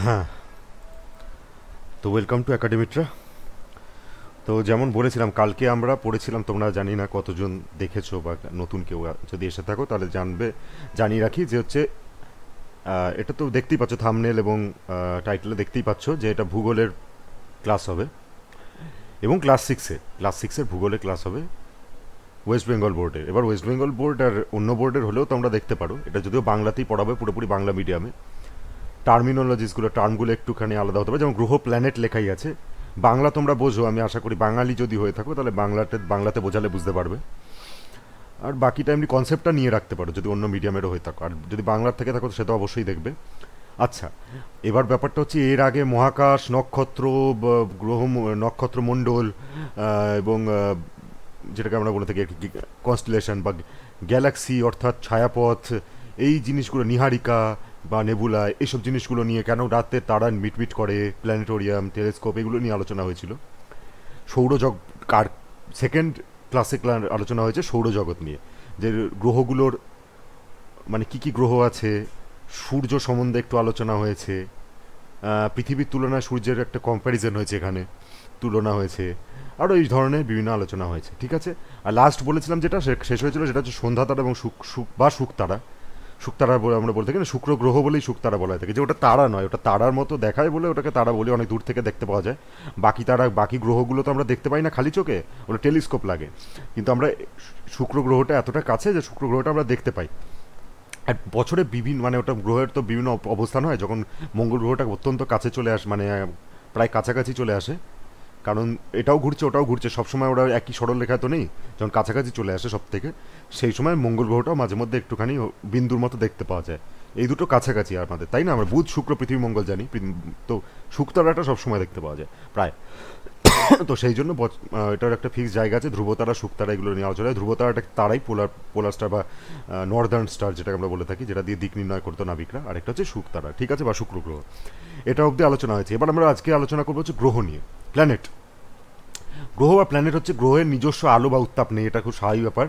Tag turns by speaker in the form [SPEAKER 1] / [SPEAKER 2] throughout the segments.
[SPEAKER 1] হ্যাঁ, তো welcome to একাডেমিট্রা। তো যেমন বলেছিলাম, কালকে আমরা পড়েছিলাম, তোমরা জানি না কতজন দেখেছো বা নতুন কেউ যদি এসে থাকো তাহলে জানিয়ে রাখি যে হচ্ছে এটা তো দেখতেই পাচ্ছ থাম্বনেল এবং টাইটেলে দেখতেই পাচ্ছ যে এটা ভূগোলের ক্লাস হবে এবং ক্লাস সিক্সের ভূগোলের ক্লাস হবে ওয়েস্ট বেঙ্গল বোর্ডের। এবার ওয়েস্ট বেঙ্গল বোর্ড আর অন্য বোর্ডের হলেও তোমরা দেখতে পারো, এটা যদিও বাংলাতেই পড়াবে, পুরোপুরি বাংলা মিডিয়ামে। টার্মগুলো একটুখানি আলাদা হতে পারে, যেমন গ্রহ প্ল্যানেট লেখাই আছে। বাংলা তোমরা বোঝো, আমি আশা করি বাঙালি যদি হয়ে থাকো তাহলে বাংলাতে বোঝালে বুঝতে পারবে। আর বাকিটা এমনি কনসেপ্টটা নিয়ে রাখতে পারো যদি অন্য মিডিয়ামেরও হয়ে থাকো, আর যদি বাংলার থেকে থাকো সেটা অবশ্যই দেখবে। আচ্ছা, এবার ব্যাপারটা হচ্ছে এর আগে মহাকাশ, নক্ষত্র, নক্ষত্রমণ্ডল এবং যেটাকে আমরা বলে থাকি কনস্টেলেশন বা গ্যালাক্সি অর্থাৎ ছায়াপথ, এই জিনিসগুলো, নিহারিকা বা নেবুলা, এইসব জিনিসগুলো নিয়ে, কেন রাতে তারা মিটমিট করে, প্ল্যানেটোরিয়াম, টেলিস্কোপ, এগুলো নিয়ে আলোচনা হয়েছিল। সৌরজগ কার সেকেন্ড ক্লাসে আলোচনা হয়েছে সৌরজগৎ নিয়ে, যে গ্রহগুলোর মানে কি কি গ্রহ আছে, সূর্য সম্বন্ধে একটু আলোচনা হয়েছে, পৃথিবীর তুলনায় সূর্যের একটা কম্প্যারিজন হয়েছে, এখানে তুলনা হয়েছে, আরও এই ধরনের বিভিন্ন আলোচনা হয়েছে। ঠিক আছে, আর লাস্ট বলেছিলাম যেটা শেষ হয়েছিল সেটা হচ্ছে সন্ধ্যা তারা এবং শুকতারা। শুকতারা বলে আমরা বলতে থাকি না, শুক্র গ্রহ বলেই শুকতারা বলা হয়ে থাকে, যে ওটা তারা নয়, ওটা তারার মতো দেখায় বলে ওটাকে তারা বলে, অনেক দূর থেকে দেখতে পাওয়া যায়। বাকি গ্রহগুলো তো আমরা দেখতে পাই না খালি চোখে, ওটা টেলিস্কোপ লাগে। কিন্তু আমরা শুক্র গ্রহটা এতটা কাছে যে শুক্র গ্রহটা আমরা দেখতে পাই। আর বছরে বিভিন্ন মানে ওটা গ্রহের তো বিভিন্ন অবস্থান হয়, যখন মঙ্গল গ্রহটা অত্যন্ত কাছে চলে আসে, মানে প্রায় কাছাকাছি চলে আসে, কারণ এটাও ঘুরছে ওটাও ঘুরছে, সবসময় ওরা একই সরলরেখায় তো নেই, যখন কাছাকাছি চলে আসে সব থেকে, সেই সময় মঙ্গল গ্রহটাও মাঝে মধ্যে একটুখানি বিন্দুর মতো দেখতে পাওয়া যায়। এই দুটো কাছাকাছি আমাদের, তাই না? আমরা বুধ, শুক্র, পৃথিবী, মঙ্গল জানি, তো শুকতারাটা সবসময় দেখতে পাওয়া যায় প্রায়। তো সেই জন্য এটার একটা ফিক্স জায়গা আছে, ধ্রুবতারা, শুকতারা, এগুলো নিয়ে আলোচনা হয়। ধ্রুবতারাটা তারাই পোলার স্টার বা নর্দার্ন স্টার যেটাকে আমরা বলে থাকি, যেটা দিয়ে দিক নির্ণয় করতো নাবিকরা। আরেকটা হচ্ছে শুকতারা, ঠিক আছে, বা শুক্র গ্রহ। এটা অবধি আলোচনা হয়েছে। এবার আমরা আজকে আলোচনা করবো হচ্ছে গ্রহ নিয়ে, প্ল্যানেট। গ্রহ বা প্ল্যানেট হচ্ছে গ্রহের নিজস্ব আলো বা উত্তাপ নেই, এটা খুব স্বাভাবিক ব্যাপার।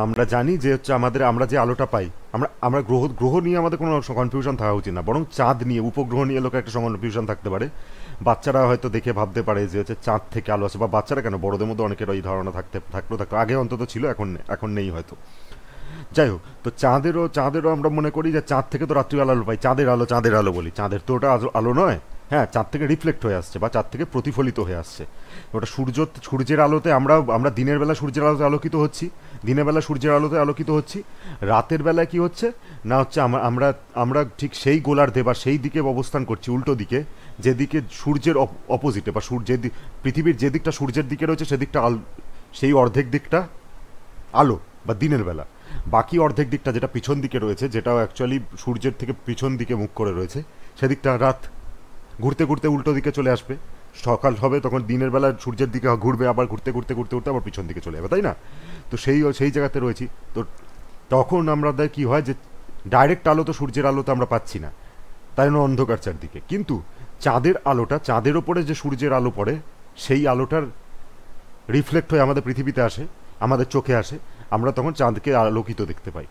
[SPEAKER 1] আমরা জানি যে হচ্ছে আমরা যে আলোটা পাই, আমরা আমরা গ্রহ গ্রহ নিয়ে আমাদের কোনো কনফিউশন থাকা উচিত না, বরং চাঁদ নিয়ে, উপগ্রহ নিয়ে লোকের একটা কনফিউশন থাকতে পারে। বাচ্চারা হয়তো দেখে ভাবতে পারে যে হচ্ছে চাঁদ থেকে আলো আসে, বা বাচ্চারা কেন, বড়দের মধ্যে অনেকের ওই ধারণা থাকতো, আগে অন্তত ছিল, এখন নেই হয়তো। যাই হোক, তো চাঁদেরও আমরা মনে করি যে চাঁদ থেকে তো রাত্রিবেলা আলো পাই, চাঁদের আলো বলি, চাঁদের তো ওটা আলো নয়। হ্যাঁ, চাঁদ থেকে রিফ্লেক্ট হয়ে আসছে বা চাঁদ থেকে প্রতিফলিত হয়ে আসছে ওটা। সূর্যের আলোতে আমরা দিনের বেলা সূর্যের আলোতে আলোকিত হচ্ছি। রাতের বেলায় কি হচ্ছে না, হচ্ছে আমরা আমরা ঠিক সেই গোলার্ধে বা সেই দিকে অবস্থান করছি, উল্টো দিকে, যেদিকে সূর্যের অপোজিটে বা পৃথিবীর যে দিকটা সূর্যের দিকে রয়েছে সেদিকটা সেই অর্ধেক দিকটা আলো বা দিনের বেলা। বাকি অর্ধেক দিকটা যেটা পিছন দিকে রয়েছে, যেটাও অ্যাকচুয়ালি সূর্যের থেকে পিছন দিকে মুখ করে রয়েছে, সেদিকটা রাত। ঘুরতে ঘুরতে উল্টো দিকে চলে আসবে, সকাল হবে, তখন দিনের বেলা সূর্যের দিকে ঘুরবে, আবার ঘুরতে ঘুরতে ঘুরতে ঘুরতে আবার পিছন দিকে চলে যাবে, তাই না? তো সেই জায়গাতে রয়েছি। তো তখন আমাদের কি হয় যে ডাইরেক্ট আলো তো সূর্যের আলো তো আমরা পাচ্ছি না, তাই না, অন্ধকার চারদিকে। কিন্তু চাঁদের ওপরে যে সূর্যের আলো পড়ে, সেই আলোটার রিফ্লেক্ট হয়ে আমাদের পৃথিবীতে আসে, আমাদের চোখে আসে, আমরা তখন চাঁদকে আলোকিত দেখতে পাই।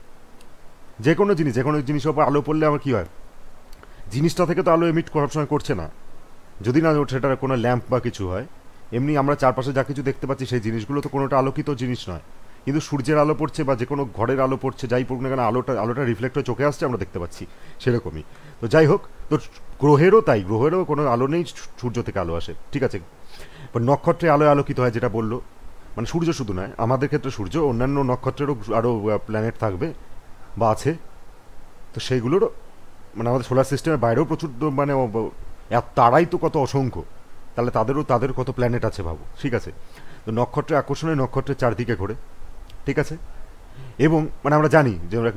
[SPEAKER 1] যে কোনো জিনিসের ওপর আলো পড়লে আমার কি হয়, জিনিসটা থেকে তো আলো এমিট সবসময় করছে না, যদি না সেটার কোনো ল্যাম্প বা কিছু হয়। এমনি আমরা চারপাশে যা কিছু দেখতে পাচ্ছি সেই জিনিসগুলো তো কোনোটা আলোকিত জিনিস নয়, কিন্তু সূর্যের আলো পড়ছে বা যে কোনো ঘরের আলো পড়ছে, যাই পড়ুক না কেন, আলোটা রিফ্লেক্ট হয়ে চোখে আসছে, আমরা দেখতে পাচ্ছি, সেরকমই। তো যাই হোক, তো গ্রহেরও কোনো আলো নেই, সূর্য থেকে আলো আসে, ঠিক আছে। নক্ষত্রে আলোকিত হয়, যেটা বললো, মানে সূর্য শুধু নয়, আমাদের ক্ষেত্রে সূর্য, অন্যান্য নক্ষত্রেরও আরও প্ল্যানেট থাকবে বা আছে। তো সেইগুলোরও মানে আমাদের সোলার সিস্টেমের বাইরেও প্রচুর, মানে তারাই তো কত অসংখ্য, তাহলে তাদের কত প্ল্যানেট আছে ভাবো, ঠিক আছে। তো নক্ষত্রের চারদিকে ঘোরে, ঠিক আছে। এবং মানে আমরা জানি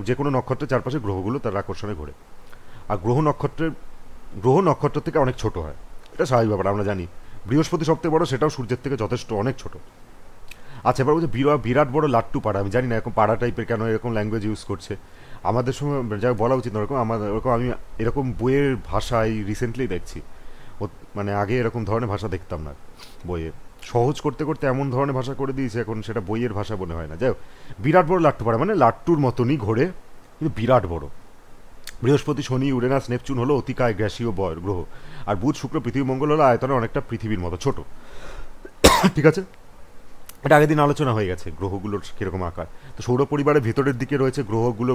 [SPEAKER 1] যে কোনো নক্ষত্রের চারপাশে গ্রহগুলো তার আকর্ষণে ঘোরে। আর গ্রহ নক্ষত্র থেকে অনেক ছোট হয়, এটা স্বাভাবিক ব্যাপার, আমরা জানি। বৃহস্পতি সবথেকে বড়, সেটাও সূর্যের থেকে যথেষ্ট অনেক ছোট। আচ্ছা, এবার বলছে বিরাট বড় লাট্টু পাড়া, আমি জানি না এরকম পাড়া টাইপের কেন এরকম ল্যাঙ্গুয়েজ ইউজ করছে। আমাদের সময় যা বলা উচিত না, আমি এরকম বইয়ের ভাষায় রিসেন্টলি দেখছি, মানে আগে এরকম ধরনের ভাষা দেখতাম না বইয়ে। সহজ করতে করতে এমন ধরনের ভাষা করে দিয়েছে এখন, সেটা বইয়ের ভাষা মনে হয় না। যাই হোক, বিরাট বড় লাট্টু পাড়া মানে লাট্টুর মতনই ঘোরে, কিন্তু বিরাট বড়। বৃহস্পতি, শনি, ইউরেনাস, নেপচুন হলো অতিকায় গ্যাসীয় গ্রহ। আর বুধ, শুক্র, পৃথিবী, মঙ্গল হলো আয়তনে অনেকটা পৃথিবীর মতো ছোট। ঠিক আছে, এটা আগের দিন আলোচনা হয়ে গেছে গ্রহগুলোর কীরকম আকার। তো সৌর পরিবারের ভেতরের দিকে রয়েছে গ্রহগুলো,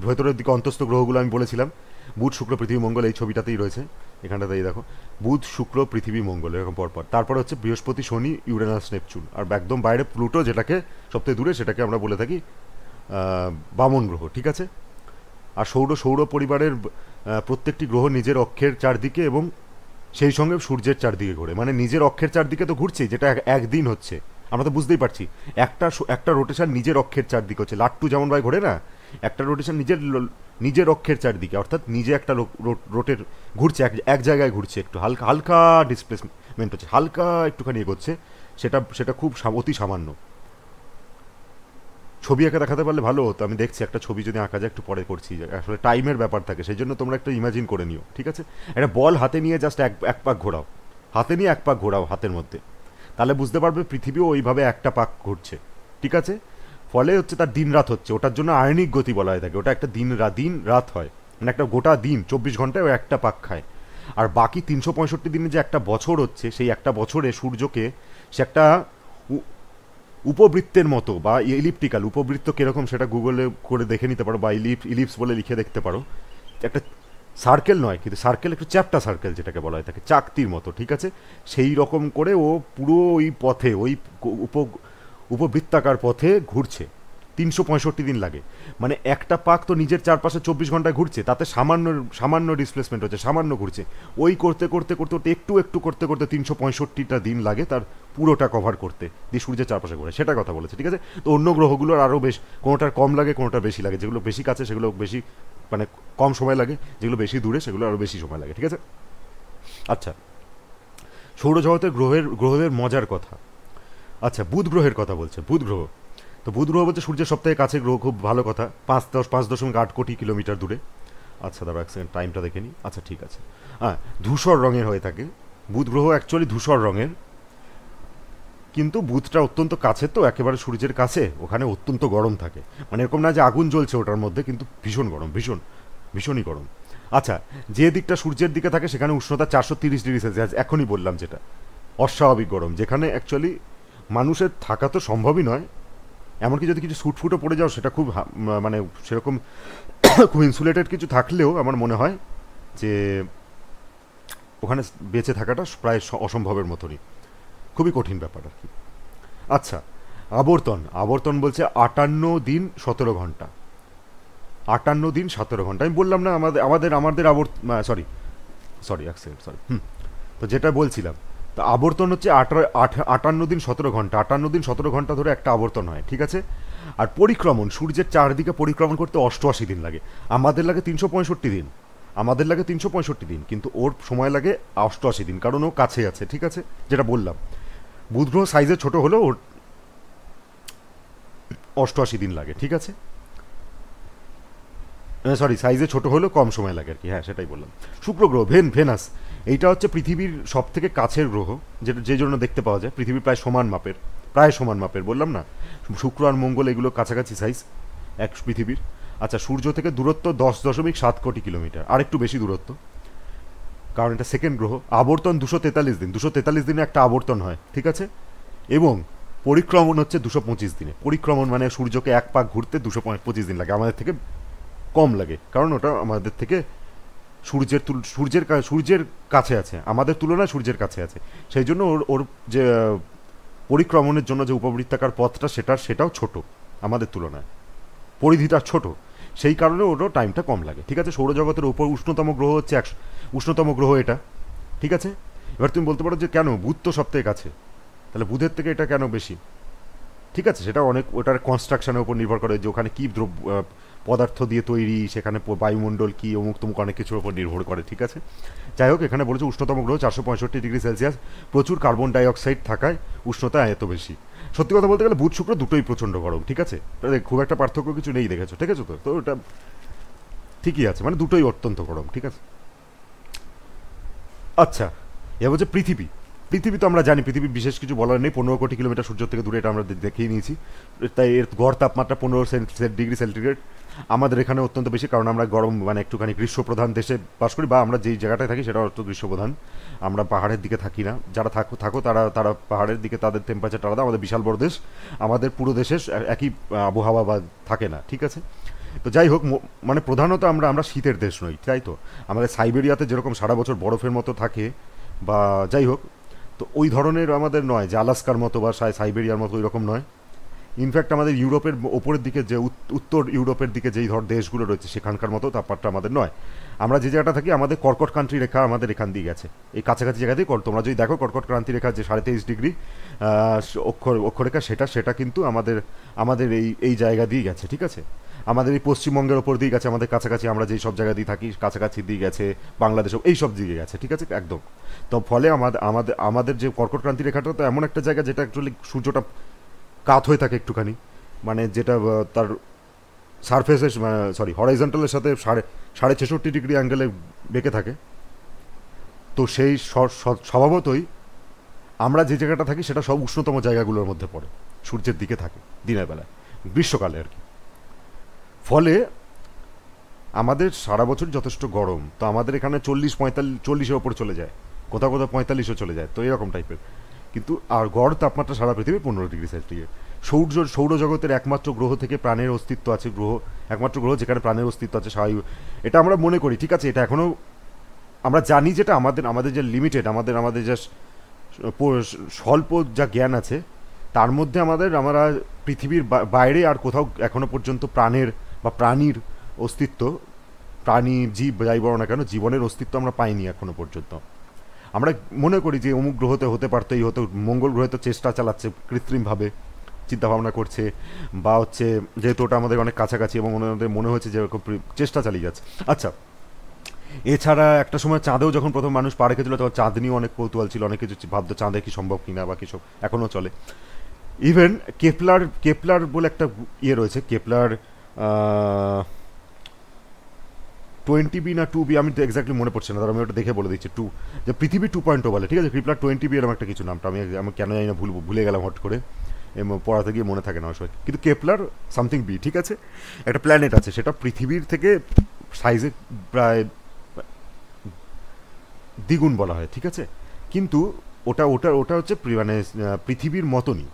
[SPEAKER 1] ভেতরের দিকে অন্তস্থ গ্রহগুলো আমি বলেছিলাম বুধ, শুক্র, পৃথিবী, মঙ্গল, এই ছবিটাতেই রয়েছে, এখানটাতেই দেখো বুধ, শুক্র, পৃথিবী, মঙ্গল এরকম পরপর। তারপর হচ্ছে বৃহস্পতি, শনি, ইউরেনাস, নেপচুন, আর একদম বাইরে প্লুটো যেটাকে সবথেকে দূরে, সেটাকে আমরা বলে থাকি বামন গ্রহ। ঠিক আছে, আর সৌর সৌর পরিবারের প্রত্যেকটি গ্রহ নিজের অক্ষের চারদিকে এবং সেই সঙ্গে সূর্যের চারদিকে ঘোরে। মানে নিজের অক্ষের চারদিকে তো ঘুরছে, যেটা একদিন হচ্ছে, আমরা তো বুঝতেই পারছি। একটা রোটেশন নিজের অক্ষের চারদিকে হচ্ছে, লাট্টু যেমন ভাই ঘোরে না, একটা রোটেশন নিজের অক্ষের চারদিকে, অর্থাৎ নিজে একটা রোটের ঘুরছে, এক জায়গায় ঘুরছে, একটু হালকা হালকা ডিসপ্লেসমেন্ট হচ্ছে, হালকা একটুখানি এগোচ্ছে, সেটা খুব অতি সামান্য। ছবি এঁকে দেখাতে পারলে ভালো হতো, আমি দেখছি একটা ছবি যদি আঁকা যায়, একটু পরে করছি, আসলে টাইমের ব্যাপার থাকে, সেই জন্য তোমরা একটু ইমাজিন করে নিও। ঠিক আছে, একটা বল হাতে নিয়ে জাস্ট এক পাক ঘোরাও, হাতে নিয়ে এক পাক ঘোরাও হাতের মধ্যে, তাহলে বুঝতে পারবে পৃথিবীও ওইভাবে একটা পাক ঘুরছে। ঠিক আছে, ফলে হচ্ছে তার দিন রাত হচ্ছে, ওটার জন্য আয়নিক গতি বলা হয়ে থাকে, ওটা একটা দিন রাত হয়, মানে একটা গোটা দিন 24 ঘন্টায় ও একটা পাক খায়। আর বাকি 365 দিনে যে একটা বছর হচ্ছে, সেই একটা বছরে সূর্যকে সে একটা উপবৃত্তের মতো বা ইলিপ্টিক্যাল, উপবৃত্ত কীরকম সেটা গুগলে করে দেখে নিতে পারো, বা ইলিপস বলে লিখে দেখতে পারো, একটা সার্কেল নয় কিন্তু সার্কেল, একটু চ্যাপ্টা সার্কেল যেটাকে বলা হয় থাকে, চাকতির মতো। ঠিক আছে, সেই রকম করে ও পুরো ওই পথে, ওই উপবৃত্তাকার পথে ঘুরছে, 365 দিন লাগে। মানে একটা পাক তো নিজের চারপাশে 24 ঘন্টায় ঘুরছে, তাতে সামান্য ডিসপ্লেসমেন্ট হচ্ছে, সামান্য ঘুরছে, ওই করতে করতে করতে করতে একটু একটু করতে করতে 365টা দিন লাগে তার পুরোটা কভার করতে, দিয়ে সূর্যের চারপাশে ঘুরে, সেটা কথা বলেছে। ঠিক আছে, তো অন্য গ্রহগুলোর আরও কোনোটার কম লাগে, কোনোটার বেশি লাগে, যেগুলো বেশি কাছে সেগুলো বেশি, মানে কম সময় লাগে, যেগুলো বেশি দূরে সেগুলো আরও বেশি সময় লাগে। ঠিক আছে, আচ্ছা, সৌরজগতের গ্রহদের মজার কথা। আচ্ছা, বুধ গ্রহের কথা বলছে, বুধ গ্রহ, তো বুধ গ্রহ বলছে সূর্যের সবথেকে কাছে গ্রহ, খুব ভালো কথা, 5.8 কোটি কিলোমিটার দূরে। আচ্ছা দাঁড়া এক সেকেন্ড, টাইমটা দেখে নিই। আচ্ছা ঠিক আছে, হ্যাঁ, ধূসর রঙের হয়ে থাকে বুধ গ্রহ, অ্যাকচুয়ালি ধূসর রঙের, কিন্তু বুধটা অত্যন্ত কাছে, তো একেবারে সূর্যের কাছে, ওখানে অত্যন্ত গরম থাকে, মানে এরকম না যে আগুন জ্বলছে ওটার মধ্যে, কিন্তু ভীষণ গরম, ভীষণই গরম। আচ্ছা, যে দিকটা সূর্যের দিকে থাকে সেখানে উষ্ণতা 430 ডিগ্রি সেলসিয়াস, এখনই বললাম যেটা অস্বাভাবিক গরম, যেখানে অ্যাকচুয়ালি মানুষের থাকা তো সম্ভবই নয়, এমনকি যদি কিছু স্যুটফুটও পড়ে যাও সেটা খুব মানে সেরকম খুব ইনসুলেটেড কিছু থাকলেও আমার মনে হয় যে ওখানে বেঁচে থাকাটা প্রায় অসম্ভবের মতনই, খুবই কঠিন ব্যাপার আর কি। আচ্ছা, আবর্তন বলছে 58 দিন 17 ঘন্টা, 58 দিন 17 ঘন্টা, আমি বললাম না আমাদের সরি সরি এক সেকেন্ড, সরি তো যেটা বলছিলাম, তো আবর্তন হচ্ছে 58 দিন 17 ঘন্টা, 58 দিন 17 ঘন্টা ধরে একটা আবর্তন হয়। ঠিক আছে, আর পরিক্রমণ, সূর্যের চারদিকে পরিক্রমণ করতে 88 দিন লাগে, আমাদের লাগে 365 দিন, কিন্তু ওর সময় লাগে 88 দিন, কারণ ও কাছে আছে। ঠিক আছে, যেটা বললাম, বুধ গ্রহ সাইজে ছোট হলেও ওর 88 দিন লাগে। ঠিক আছে, সরি, সাইজে ছোট হলেও কম সময় লাগে আর কি, হ্যাঁ সেটাই বললাম। শুক্র গ্রহ, ভেনাস, এইটা হচ্ছে পৃথিবীর সব থেকে কাছের গ্রহ, যেটা যে জন্য দেখতে পাওয়া যায়, পৃথিবীর প্রায় সমান মাপের, বললাম না, শুক্র আর মঙ্গল এগুলো কাছাকাছি সাইজ এক পৃথিবীর। আচ্ছা, সূর্য থেকে দূরত্ব 10.7 কোটি কিলোমিটার, আর একটু বেশি দূরত্ব, কারণ এটা সেকেন্ড গ্রহ। আবর্তন 243 দিনে একটা আবর্তন হয়। ঠিক আছে, এবং পরিক্রমণ হচ্ছে 225 দিনে, পরিক্রমণ মানে সূর্যকে এক পাক ঘুরতে 225 দিন লাগে, আমাদের থেকে কম লাগে, কারণ ওটা আমাদের থেকে সূর্যের কাছে আছে, আমাদের তুলনায় সূর্যের কাছে আছে, সেই জন্য ওর যে পরিক্রমণের জন্য যে উপবৃত্তাকার পথটা সেটাও ছোট আমাদের তুলনায়, পরিধিটা ছোট, সেই কারণে ওরও টাইমটা কম লাগে। ঠিক আছে, সৌরজগতের উপর উষ্ণতম গ্রহ হচ্ছে উষ্ণতম গ্রহ এটা। ঠিক আছে, এবার তুমি বলতে পারো যে কেন, বুধ তো সবথেকে কাছে, তাহলে বুধের থেকে এটা কেন বেশি? ঠিক আছে, সেটা ওটার কনস্ট্রাকশনের উপর নির্ভর করে, যে ওখানে কী পদার্থ দিয়ে তৈরি, সেখানে বায়ুমণ্ডল কি, অমুক তমুক অনেক কিছুর উপর নির্ভর করে। ঠিক আছে, যাই হোক, এখানে বলেছে উষ্ণতম গ্রহ 465 ডিগ্রি সেলসিয়াস, প্রচুর কার্বন ডাইঅক্সাইড থাকায় উষ্ণতা এত বেশি। সত্যি কথা বলতে গেলে বুধ শুক্র দুটোই প্রচণ্ড গরম। ঠিক আছে, খুব একটা পার্থক্য কিছু নেই, দেখেছো? ঠিক আছে, তো ওটা ঠিকই আছে, মানে দুটোই অত্যন্ত গরম। ঠিক আছে, আচ্ছা, এবার বলছে পৃথিবী তো আমরা জানি, পৃথিবীর বিশেষ কিছু বলার নেই, 15 কোটি কিলোমিটার সূর্য থেকে দূরে, এটা আমরা দেখিয়ে নিয়েছি। তাই এর গড় তাপমাত্রা 15 ডিগ্রি সেন্টিগ্রেড। আমাদের এখানে অত্যন্ত বেশি, কারণ আমরা গরম মানে একটুখানি গ্রীষ্মপ্রধান দেশে বাস করি, বা আমরা যেই জায়গাটায় থাকি সেটা অত গ্রীষ্মপ্রধান, আমরা পাহাড়ের দিকে থাকি না। যারা থাকো তারা তারা পাহাড়ের দিকে, তাদের টেম্পারেচারটা আলাদা। আমাদের বিশাল বড় দেশ, আমাদের পুরো দেশের একই আবহাওয়া বা থাকে না, ঠিক আছে। তো যাই হোক, মানে প্রধানত আমরা আমরা শীতের দেশ নই, তাই তো। আমাদের সাইবেরিয়াতে যেরকম সারা বছর বরফের মতো থাকে, বা যাই হোক, তো ওই ধরনের আমাদের নয় যে আলাস্কার মতো বা সাইবেরিয়ার মতো ওই রকম নয়। ইনফ্যাক্ট আমাদের ইউরোপের ওপরের দিকে যে উত্তর ইউরোপের দিকে যেই দেশগুলো রয়েছে সেখানকার মতো তাপমাত্রা আমাদের নয়। আমরা যে জায়গাটা থাকি, আমাদের কর্কট ক্রান্তি রেখা আমাদের এখান দিয়ে গেছে, এই কাছাকাছি জায়গাতেই তোমরা যদি দেখো কর্কট ক্রান্তি রেখা যে 23.5 ডিগ্রি অক্ষরেখা, সেটা কিন্তু আমাদের আমাদের এই জায়গা দিয়ে গেছে, ঠিক আছে। আমাদের এই পশ্চিমবঙ্গের ওপর দিয়ে গেছে, আমাদের কাছাকাছি আমরা যেই সব জায়গা দিয়ে থাকি কাছাকাছি দিয়ে গেছে, বাংলাদেশ এই সব দিকে গেছে, ঠিক আছে, একদম। তো ফলে আমাদের আমাদের আমাদের যে কর্কট ক্রান্তি রেখাটা তো এমন একটা জায়গা যেটা অ্যাকচুয়ালি সূর্যটা কাত হয়ে থাকে একটুখানি, মানে যেটা তার সারফেসের হরাইজন্টালের সাথে 66.5 ডিগ্রি অ্যাঙ্গেলে বেঁকে থাকে। তো সেই স্বভাবতই আমরা যে জায়গাটা থাকি সেটা সব উষ্ণতম জায়গাগুলোর মধ্যে পড়ে, সূর্যের দিকে থাকে দিনের বেলায়, গ্রীষ্মকালে আর কি। ফলে আমাদের সারা বছর যথেষ্ট গরম, তো আমাদের এখানে 40-45-40-এর ওপর চলে যায়, কোথাও কোথাও 45-ও চলে যায়, তো এরকম টাইপের। কিন্তু আর গড় তাপমাত্রা সারা পৃথিবী 15 ডিগ্রি সেন্টিগ্রেড। সৌরজগতের একমাত্র গ্রহ থেকে প্রাণের অস্তিত্ব আছে, একমাত্র গ্রহ যেখানে প্রাণের অস্তিত্ব আছে স্বাভাবিক, এটা আমরা মনে করি, ঠিক আছে। এটা এখনও আমরা জানি, যেটা আমাদের আমাদের যে লিমিটেড, আমাদের যে স্বল্প যা জ্ঞান আছে তার মধ্যে আমরা পৃথিবীর বাইরে আর কোথাও এখনো পর্যন্ত প্রাণীর অস্তিত্ব, প্রাণী জীব যাই বলো না কেন, জীবনের অস্তিত্ব আমরা পাইনি এখনো পর্যন্ত। আমরা মনে করি যে অমুক গ্রহতে হতে পারতো, এই হতো, মঙ্গল গ্রহে তো চেষ্টা চালাচ্ছে কৃত্রিমভাবে, চিন্তাভাবনা করছে, বা হচ্ছে যেহেতু ওটা আমাদের অনেক কাছাকাছি এবং ওনাদের মনে হয়েছে যে এরকম চেষ্টা চালিয়ে যাচ্ছে। আচ্ছা, এছাড়া একটা সময় চাঁদেও যখন প্রথম মানুষ পা রেখেছিল তখন চাঁদ নিয়েও অনেক কৌতূহল ছিল, অনেক কিছু ভাবতো চাঁদে কি সম্ভব কিনা বা কিছু, এখনও চলে। ইভেন কেপলার বলে একটা ইয়ে রয়েছে, কেপলার 20b না 2b, আমি তো এক্স্যাক্টলি মনে পড়ছে না, আমি ওটা দেখে বলে দিচ্ছি। যে পৃথিবী 2.0 বলে, ঠিক আছে। কেপলার 20b এরকম একটা কিছু নামটা আমি কেন জানি না, ভুলে গেলাম হট করে, পড়াতে গিয়ে মনে থাকে না আসলে। কিন্তু কেপলার সামথিং বি, ঠিক আছে, একটা প্ল্যানেট আছে, সেটা পৃথিবীর থেকে সাইজে প্রায় দ্বিগুণ বলা হয়, ঠিক আছে। কিন্তু ওটা ওটা ওটা হচ্ছে মানে পৃথিবীর মতনই,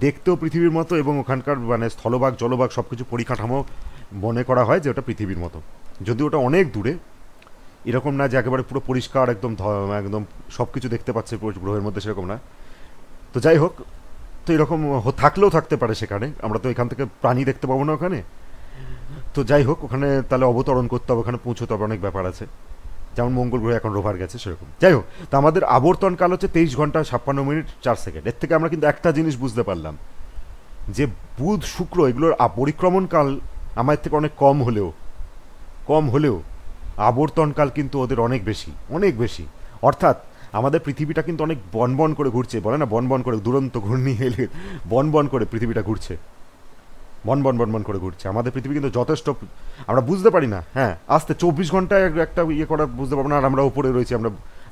[SPEAKER 1] দেখতেও পৃথিবীর মতো, এবং ওখানকার মানে স্থলভাগ জলভাগ সব কিছু পরিকাঠামো মনে করা হয় যে ওটা পৃথিবীর মতো, যদি ওটা অনেক দূরে, এরকম না যে একেবারে পুরো পরিষ্কার একদম একদম সব কিছু দেখতে পাচ্ছে গ্রহের মধ্যে, সেরকম না। তো যাই হোক, তো এরকম থাকলেও থাকতে পারে সেখানে, আমরা তো এখান থেকে প্রাণী দেখতে পাবো না ওখানে। তো যাই হোক, ওখানে তাহলে অবতরণ করতে হবে, ওখানে পৌঁছতে হবে, অনেক ব্যাপার আছে, যেমন মঙ্গল গ্রহে এখন রোভার গেছে সেরকম। যাই হোক, তো আমাদের আবর্তন কাল হচ্ছে 23 ঘন্টা 56 মিনিট 4 সেকেন্ড। এর থেকে আমরা কিন্তু একটা জিনিস বুঝতে পারলাম, যে বুধ শুক্র এগুলোর পরিক্রমণকাল আমাদের থেকে অনেক কম হলেও আবর্তনকাল কিন্তু ওদের অনেক বেশি। অর্থাৎ আমাদের পৃথিবীটা কিন্তু অনেক বন করে ঘুরছে, বলে না বন করে, দুরন্ত ঘূর্ণি এলে বন করে পৃথিবীটা ঘুরছে, বন করে ঘুরছে। আমাদের পৃথিবী কিন্তু যথেষ্ট, আমরা বুঝতে পারি না। হ্যাঁ, আস্তে 24 ঘন্টায় একটা ইয়ে করা বুঝতে পারবো না, আর আমরা ওপরে রয়েছি,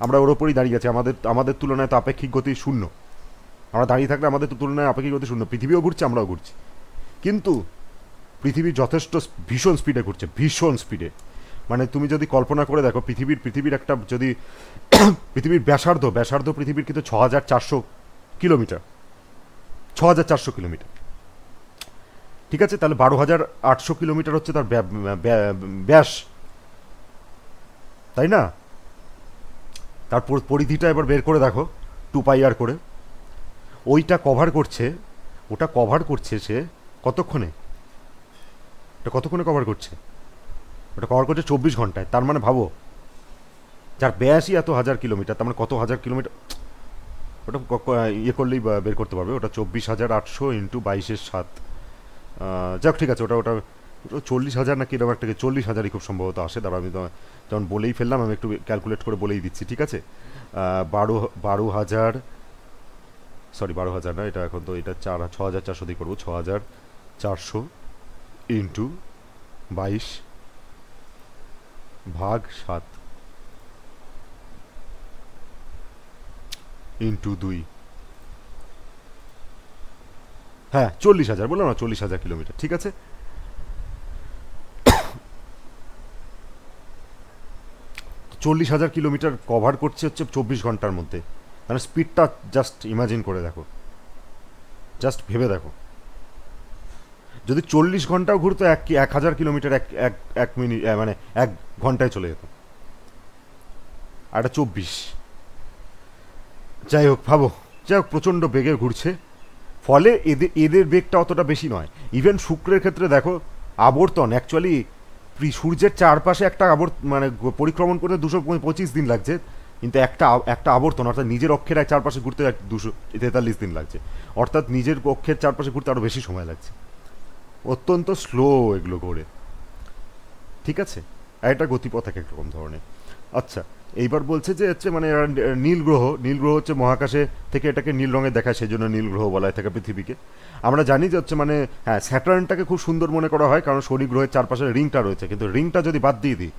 [SPEAKER 1] আমরা ওর ওপরেই দাঁড়িয়ে আছি। আমাদের তুলনায় তো আপেক্ষিক গতি শূন্য, আমরা দাঁড়িয়ে থাকলে আমাদের তুলনায় আপেক্ষিক গতি শূন্য। পৃথিবীও ঘুরছে, আমরাও ঘুরছি, কিন্তু পৃথিবী যথেষ্ট ভীষণ স্পিডে ঘুরছে, ভীষণ স্পিডে। মানে তুমি যদি কল্পনা করে দেখো, পৃথিবীর একটা যদি পৃথিবীর ব্যাসার্ধ পৃথিবীর কিন্তু 6400 কিলোমিটার, 6400 কিলোমিটার, ঠিক আছে। তাহলে 12800 কিলোমিটার হচ্ছে তার ব্যাস, তাই না? তার পরিধিটা এবার বের করে দেখো, 2πr করে ওটা কভার করছে সে কতক্ষণে, কভার করছে? ওটা কভার করছে 24 ঘন্টায়। তার মানে ভাবো, যার ব্যাসই এত 1000 কিলোমিটার, তার মানে কত 1000 কিলোমিটার, ওটা ইয়ে করলেই বের করতে পারবে। ওটা 24,800 ইন্টু 22/7, যাক ঠিক আছে, ওটা 40,000 না কিরকম একটা, 40,000ই খুব সম্ভবত আসে। দাঁড়া, আমি যেমন বলেই ফেললাম, আমি একটু ক্যালকুলেট করে বলেই দিচ্ছি, ঠিক আছে। 12,000 না, এটা এখন তো এটা 6,400 দিয়ে করবো, 6,400 ইন্টু 22/7, ইন্টু 2, হ্যাঁ 40,000, বললাম না 40,000 কিলোমিটার, ঠিক আছে। 40,000 কিলোমিটার কভার করছে হচ্ছে 24 ঘন্টার মধ্যে। মানে স্পিডটা জাস্ট ইমাজিন করে দেখো, জাস্ট ভেবে দেখো, যদি 40 ঘন্টাও ঘুরতো 1,000 কিলোমিটার এক এক মিনিট মানে 1 ঘন্টায় চলে যেত, আর এটা 24। যাই হোক ভাবো, যাই হোক প্রচণ্ড বেগে ঘুরছে, ফলে এদের এদের বেগটা অতটা বেশি নয়। ইভেন শুক্রের ক্ষেত্রে দেখো, আবর্তন অ্যাকচুয়ালি সূর্যের চারপাশে একটা মানে পরিক্রমণ করতে 225 দিন লাগছে, কিন্তু একটা আবর্তন অর্থাৎ নিজের অক্ষের চারপাশে ঘুরতে 243 দিন লাগছে, অর্থাৎ নিজের অক্ষের চারপাশে ঘুরতে আরও বেশি সময় লাগছে। অত্যন্ত স্লো এগুলো ঘোরে, ঠিক আছে। আর এটা গতিপথ এক রকম ধরনের। আচ্ছা, এইবার বলছে যে হচ্ছে মানে নীল গ্রহ, নীল গ্রহ হচ্ছে মহাকাশে থেকে এটাকে নীল রঙে দেখায়, সেই জন্য নীল গ্রহ বলা হয় থাকে পৃথিবীকে। আমরা জানি যে হচ্ছে মানে হ্যাঁ স্যাটার্নটাকে খুব সুন্দর মনে করা হয় কারণ শনি গ্রহের চারপাশে রিংটা রয়েছে, কিন্তু রিংটা যদি বাদ দিয়ে দিই,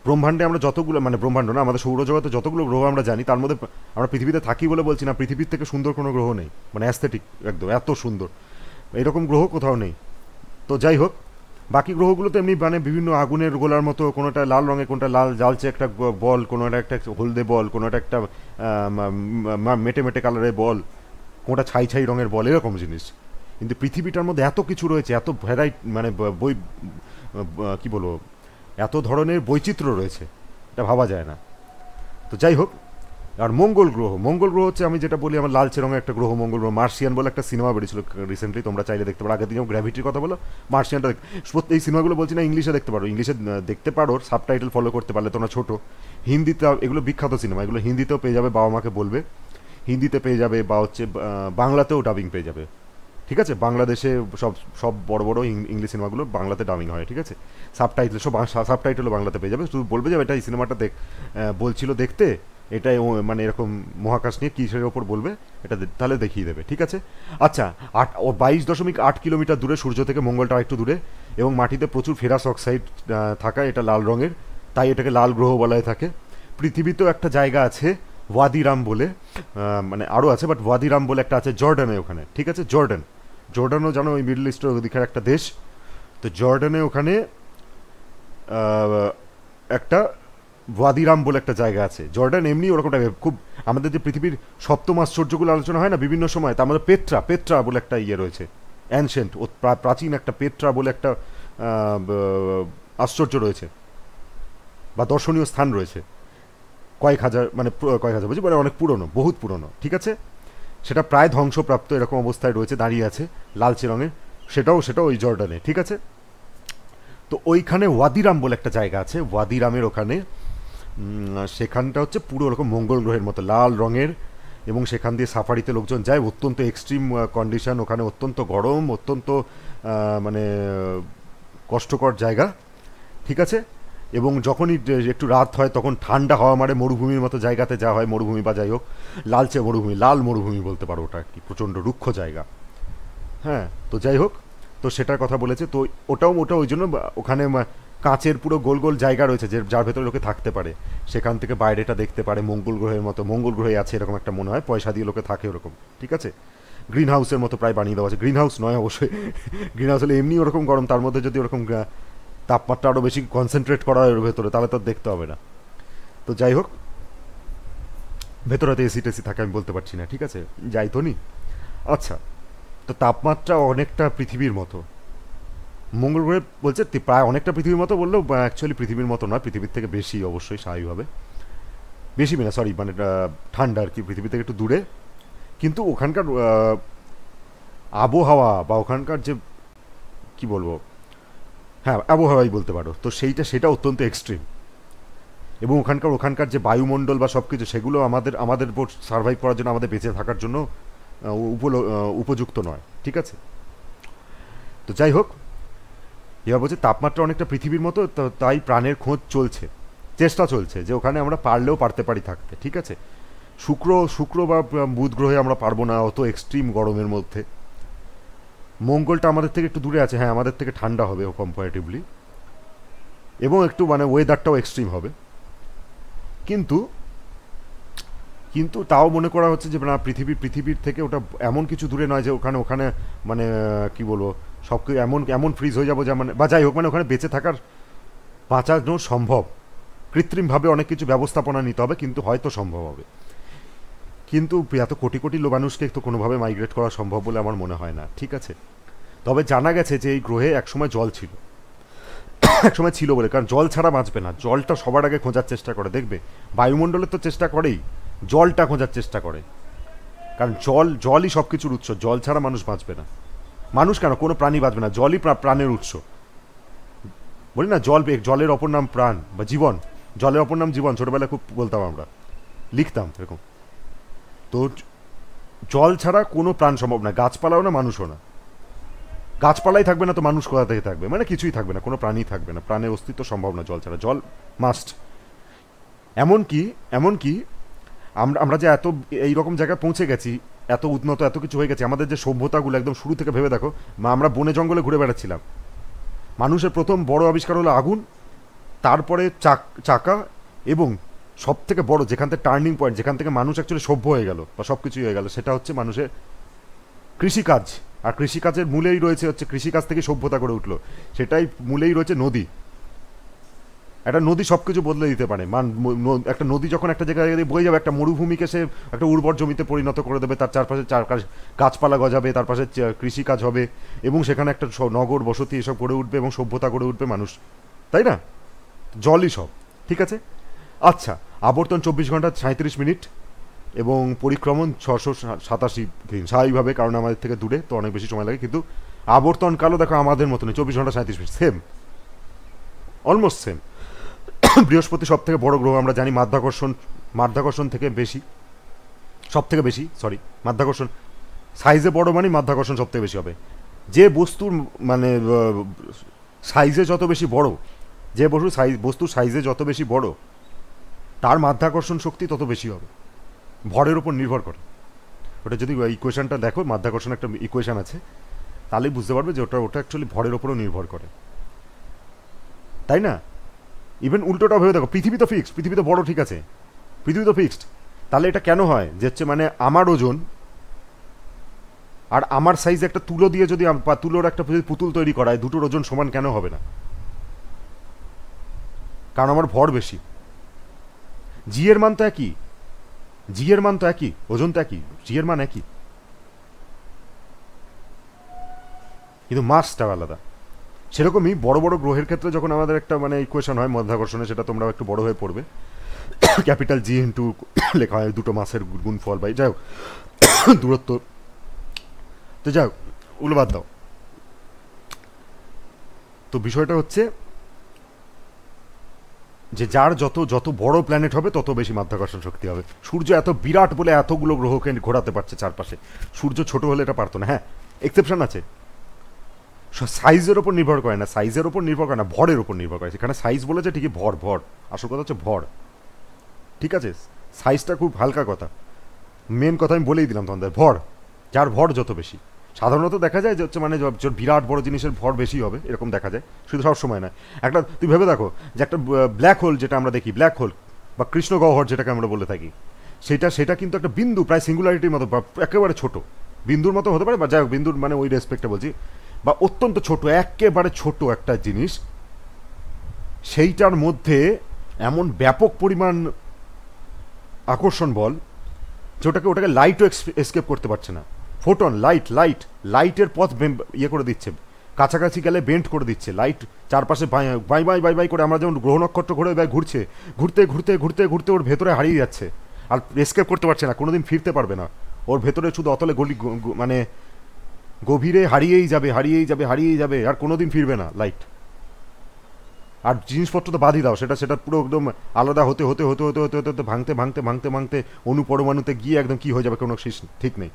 [SPEAKER 1] ব্রহ্মাণ্ডে আমরা যতগুলো, মানে ব্রহ্মাণ্ড না, আমাদের সৌরজগতে যতগুলো গ্রহ আমরা জানি তার মধ্যে আমরা পৃথিবীতে থাকি বলে বলছি না, পৃথিবীর থেকে সুন্দর কোনো গ্রহ নেই, মানে অ্যাস্থেটিক একদম এত সুন্দর এরকম গ্রহ কোথাও নেই। তো যাই হোক, বাকি গ্রহগুলো তো এমনি মানে বিভিন্ন আগুনের গোলার মতো, কোনোটা লাল রঙে, কোনোটা লাল জালচে একটা বল, কোনোটা একটা হলদে বল, কোনোটা একটা মেটে মেটে কালারের বল, কোনোটা ছাই ছাই রঙের বল, এরকম জিনিস। কিন্তু পৃথিবীটার মধ্যে এত কিছু রয়েছে, এত মানে কি বলবো, এত ধরনের বৈচিত্র্য রয়েছে, এটা ভাবা যায় না। তো যাই হোক, আর মঙ্গল গ্রহ, মঙ্গল গ্রহ হচ্ছে আমি যেটা বলি আমার লালচে রঙের একটা গ্রহ মঙ্গল গ্রহ। মার্শিয়ান বলে একটা সিনেমা বেরিয়েছিল রিসেন্টলি, তোমরা চাইলে দেখতে পারো। আগের দিন গ্র্যাভিটির কথা বলো, মার্শিয়ানটা এই সিনেমাগুলো বলছি না, ইংলিশে দেখতে পারো, ইংলিশে দেখতে পারো, সাবটাইটেল ফলো করতে পারলে তোমরা ছোটো। হিন্দিতে এগুলো বিখ্যাত সিনেমা, এগুলো হিন্দিতেও পেয়ে যাবে, বাবা মাকে বলবে হিন্দিতে পেয়ে যাবে, বা হচ্ছে বাংলাতেও ডাবিং পেয়ে যাবে, ঠিক আছে। বাংলাদেশে সব সব বড় বড় ইংলিশ সিনেমাগুলো বাংলাতে ডাবিং হয়, ঠিক আছে। সাবটাইটেলও বাংলাতে পেয়ে যাবে, শুধু বলবে যে এটা এই সিনেমাটা বলছিল দেখতে, এটাই মানে এরকম মহাকাশ নিয়ে কিসের ওপর বলবে, এটা তাহলে দেখিয়ে দেবে, ঠিক আছে। আচ্ছা, 22.8 কিলোমিটার দূরে সূর্য থেকে মঙ্গলটা একটু দূরে, এবং মাটিতে প্রচুর ফেরাস অক্সাইড থাকা, এটা লাল রঙের, তাই এটাকে লাল গ্রহ বলা হয়ে থাকে। পৃথিবীতেও একটা জায়গা আছে ওয়াদিরাম বলে, মানে আরও আছে, বাট ওয়াদিরাম বলে একটা আছে জর্ডানে, ওখানে, ঠিক আছে। জর্ডানও জানো ওই মিডল ইস্টের ওদিকের একটা দেশ। তো জর্ডানে ওখানে একটা ওয়াদিরাম বলে একটা জায়গা আছে। জর্ডান এমনি ওরকম খুব, আমাদের যে পৃথিবীর সপ্তম আশ্চর্যগুলো আলোচনা হয় না বিভিন্ন সময়, তার মধ্যে পেট্রা বলে একটা ইয়ে রয়েছে, অ্যানশেন্ট ও প্রাচীন একটা পেট্রা বলে একটা আশ্চর্য রয়েছে বা দর্শনীয় স্থান রয়েছে, কয়েক হাজার বুঝি, মানে অনেক পুরনো, বহুত পুরনো, ঠিক আছে। সেটা প্রায় ধ্বংসপ্রাপ্ত এরকম অবস্থায় রয়েছে, দাঁড়িয়ে আছে লালচে রঙের, সেটাও ওই জর্ডানে, ঠিক আছে। তো ওইখানে ওয়াদিরাম বলে একটা জায়গা আছে, ওয়াদিরামের ওখানে সেখানটা হচ্ছে পুরো ওরকম মঙ্গল গ্রহের মতো লাল রঙের, এবং সেখান দিয়ে সাফারিতে লোকজন যায়, অত্যন্ত এক্সট্রিম কন্ডিশন ওখানে, অত্যন্ত গরম, অত্যন্ত মানে কষ্টকর জায়গা, ঠিক আছে। এবং যখনই একটু রাত হয় তখন ঠান্ডা হাওয়া মারে, মরুভূমির মতো জায়গাতে যা হয়, মরুভূমি বা যাই হোক, লালচে মরুভূমি, লাল মরুভূমি বলতে পারো ওটা, কি প্রচণ্ড রুক্ষ জায়গা, হ্যাঁ। তো যাই হোক, তো সেটার কথা বলেছে, তো ওটা ওই জন্য ওখানে কাঁচের পুরো গোল গোল জায়গা রয়েছে, যার ভেতরে লোকে থাকতে পারে, সেখান থেকে বাইরেটা দেখতে পারে, মঙ্গল গ্রহের মতো, মঙ্গল গ্রহে আছে এরকম একটা মনে হয়, পয়সা দিয়ে লোকে থাকে ওরকম, ঠিক আছে। গ্রিন হাউসের মতো প্রায় বানিয়ে দেওয়া আছে, গ্রিন হাউস নয় অবশ্যই, গ্রিন হাউস হলে এমনি ওরকম গরম, তার মধ্যে যদি ওরকম তাপমাত্রা আরও বেশি কনসেন্ট্রেট করা হয় ওর ভেতরে, তাহলে তো দেখতে হবে না। তো যাই হোক, ভেতরে হয়তো এসি টেসি থাকে আমি বলতে পারছি না, ঠিক আছে, যাই তো নি। আচ্ছা, তো তাপমাত্রা অনেকটা পৃথিবীর মতো, মঙ্গল গ্রহে বলছে প্রায় অনেকটা পৃথিবীর মতো, বললেও অ্যাকচুয়ালি পৃথিবীর মতো নয়, পৃথিবীর থেকে বেশি অবশ্যই স্বাভাবিকভাবে, বেশি না সরি, মানে ঠান্ডা আর কি, পৃথিবী থেকে একটু দূরে, কিন্তু ওখানকার আবহাওয়া বা ওখানকার যে কি বলবো, হ্যাঁ আবহাওয়াই বলতে পারো, তো সেটা অত্যন্ত এক্সট্রিম, এবং ওখানকার যে বায়ুমণ্ডল বা সব কিছু, সেগুলো আমাদের উপর সার্ভাইভ করার জন্য, আমাদের বেঁচে থাকার জন্য উপযুক্ত নয়, ঠিক আছে। তো যাই হোক, এবার বলছে তাপমাত্রা অনেকটা পৃথিবীর মতো, তাই প্রাণের খোঁজ চলছে, চেষ্টা চলছে যে ওখানে আমরা পারলেও পারতে পারি থাকতে, ঠিক আছে। শুক্র বা বুধ গ্রহে আমরা পারবো না অত এক্সট্রিম গরমের মধ্যে। মঙ্গলটা আমাদের থেকে একটু দূরে আছে, হ্যাঁ আমাদের থেকে ঠান্ডা হবে কম্পারেটিভলি, এবং একটু মানে ওয়েদারটাও এক্সট্রিম হবে, কিন্তু কিন্তু তাও মনে করা হচ্ছে যে না, পৃথিবীর থেকে ওটা এমন কিছু দূরে নয় যে ওখানে ওখানে মানে কি বলবো, সব কিছু এমন এমন ফ্রিজ হয়ে যাবো, যেমন বা যাই হোক, মানে ওখানে বেঁচে থাকার বাঁচানো সম্ভব। কৃত্রিমভাবে অনেক কিছু ব্যবস্থাপনা নিতে হবে, কিন্তু হয়তো সম্ভব হবে। কিন্তু এত কোটি কোটি মানুষকে তো কোনোভাবে মাইগ্রেট করা সম্ভব বলে আমার মনে হয় না, ঠিক আছে। তবে জানা গেছে যে এই গ্রহে একসময় জল ছিল, একসময় ছিল বলে, কারণ জল ছাড়া বাঁচবে না। জলটা সবার আগে খোঁজার চেষ্টা করে, দেখবে বায়ুমণ্ডলের তো চেষ্টা করেই, জলটা খোঁজার চেষ্টা করে, কারণ জলই সব কিছুর উৎস। জল ছাড়া মানুষ বাঁচবে না, মানুষ কেন, কোনো প্রাণী বাঁচবে না। জলই প্রাণের উৎস। বলি না, জলের অপর নাম প্রাণ বা জীবন, জলের অপর নাম জীবন, ছোটবেলায় খুব বলতাম আমরা, লিখতাম এরকম। তো জল ছাড়া কোনো প্রাণ সম্ভব না, গাছপালাও না, মানুষও না। গাছপালাই থাকবে না তো মানুষ কোথা থেকে থাকবে, মানে কিছুই থাকবে না, কোনো প্রাণী থাকবে না, প্রাণের অস্তিত্ব সম্ভব না জল ছাড়া। জল মাস্ট। এমনকি আমরা যে এত এইরকম জায়গায় পৌঁছে গেছি, এত উন্নত, এত কিছু হয়ে গেছে, আমাদের যে সভ্যতাগুলো একদম শুরু থেকে ভেবে দেখো, আমরা বনে জঙ্গলে ঘুরে বেড়াচ্ছিলাম। মানুষের প্রথম বড় আবিষ্কার হলো আগুন, তারপরে চাকা, এবং সব থেকে বড় যেখান থেকে টার্নিং পয়েন্ট, যেখান থেকে মানুষ অ্যাকচুয়ালি সভ্য হয়ে গেল বা সব কিছুই হয়ে গেল, সেটা হচ্ছে মানুষের কৃষিকাজ। আর কৃষিকাজের মূলেই রয়েছে হচ্ছে, কৃষিকাজ থেকে সভ্যতা গড়ে উঠলো, সেটাই মূলেই রয়েছে নদী। একটা নদী সব কিছু বদলে দিতে পারে। একটা নদী যখন একটা জায়গায় বয়ে যাবে, একটা মরুভূমিকে সে একটা উর্বর জমিতে পরিণত করে দেবে, তার চারপাশে গাছপালা গজাবে, তার পাশে কৃষিকাজ হবে, এবং সেখানে একটা নগর বসতি এসব গড়ে উঠবে এবং সভ্যতা গড়ে উঠবে মানুষ, তাই না? জলই সব, ঠিক আছে। আচ্ছা, আবর্তন 24 ঘন্টা 37 মিনিট এবং পরিক্রমণ 687 দিন, স্বাভাবিকভাবে, কারণ আমাদের থেকে দূরে তো অনেক বেশি সময় লাগে। কিন্তু আবর্তন কালও দেখো আমাদের মতনই, 24 ঘন্টা 37 মিনিট, সেম, অলমোস্ট সেম। বৃহস্পতি সব থেকে বড় গ্রহ, আমরা জানি। মাধ্যাকর্ষণ থেকে বেশি, সব থেকে বেশি, সরি, মাধ্যাকর্ষণ সাইজে বড় মানে মাধ্যাকর্ষণ সব থেকে বেশি হবে। যে বস্তুর মানে সাইজে যত বেশি বড়, যে বস্তুর সাইজে যত বেশি বড়, তার মাধ্যাকর্ষণ শক্তি তত বেশি হবে, ভরের উপর নির্ভর করে। ওটা যদি ইকুয়েশনটা দেখো, মাধ্যাকর্ষণ একটা ইকুয়েশন আছে, তাহলেই বুঝতে পারবে যে ওটা অ্যাকচুয়ালি ভরের উপরও নির্ভর করে, তাই না? ইভেন উল্টোটা ভেবে দেখো, পৃথিবী তো ফিক্সড, পৃথিবী তো বড়, ঠিক আছে, পৃথিবী তো ফিক্সড, তাহলে এটা কেন হয় যে হচ্ছে মানে আমার ওজন আর আমার সাইজ একটা তুলো দিয়ে যদি, বা তুলোর একটা পুতুল তৈরি করা হয়, দুটোর ওজন সমান কেন হবে না? কারণ আমার ভর বেশি। জি এর মান তো একই, ওজন তো একই, জি এর মান একই, কিন্তু মাসটা আলাদা। সেরকমই বড় বড় গ্রহের ক্ষেত্রে যখন আমাদের একটা মানে ইকুয়েশন হয় মাধ্যাকর্ষণে, সেটা তোমরা একটু বড় হয়ে পড়বে, ক্যাপিটাল জি ইন্টু লেখা হয় দুটো মাসের গুণফল, বাই যাই হোক দূরত্ব, তো যাই হোক ওগুলো বাদ দাও। তো বিষয়টা হচ্ছে যে যার যত বড় প্ল্যানেট হবে তত বেশি মাধ্যাকর্ষণ শক্তি হবে। সূর্য এত বিরাট বলে এতগুলো গ্রহকে ঘোরাতে পারছে চারপাশে, সূর্য ছোট হলে এটা পারতো না। হ্যাঁ, এক্সেপশন আছে, সাইজের ওপর নির্ভর করে না, সাইজের ওপর নির্ভর করে না, ভরের ওপর নির্ভর করে। সেখানে সাইজ বলেছে ঠিকই, ভর, আসল কথা হচ্ছে ভর, ঠিক আছে। সাইজটা খুব হালকা কথা, মেন কথা আমি বলেই দিলাম তোমাদের, ভর, যার ভর যত বেশি। সাধারণত দেখা যায় যে হচ্ছে মানে বিরাট বড় জিনিসের ভর বেশি হবে, এরকম দেখা যায়, শুধু সব সময় না। একটা তুই ভেবে দেখো যে একটা ব্ল্যাক হোল, যেটা আমরা দেখি ব্ল্যাক হোল বা কৃষ্ণ গহ্বর যেটাকে আমরা বলে থাকি, সেটা কিন্তু একটা বিন্দু, প্রায় সিঙ্গুলারিটির মতো, বা একেবারে ছোট বিন্দুর মতো হতে পারে, বা যাই হোক বিন্দুর মানে ওই রেসপেক্টে বলছি, বা অত্যন্ত ছোট, একেবারে ছোট একটা জিনিস, সেইটার মধ্যে এমন ব্যাপক পরিমাণ আকর্ষণ বল যে ওটাকে লাইটও এসকেপ করতে পারছে না। ফোটন, লাইটের পথ ইয়ে করে দিচ্ছে, কাছাকাছি গেলে বেন্ট করে দিচ্ছে। লাইট চারপাশে বাই করে, আমরা যেমন গ্রহ নক্ষত্র ঘুরে ঘুরছে, ঘুরতে ওর ভেতরে হারিয়ে যাচ্ছে, আর এসকেপ করতে পারছে না, কোনোদিন ফিরতে পারবে না। ওর ভেতরে শুধু অতলে মানে গভীরে হারিয়েই যাবে, আর কোনোদিন ফিরবে না লাইট। আর জিনিসপত্র তো বাদই দাও, সেটা পুরো একদম আলাদা হতে ভাঙতে অনুপরমাণুতে গিয়ে একদম কি হয়ে যাবে কোনো ঠিক নেই,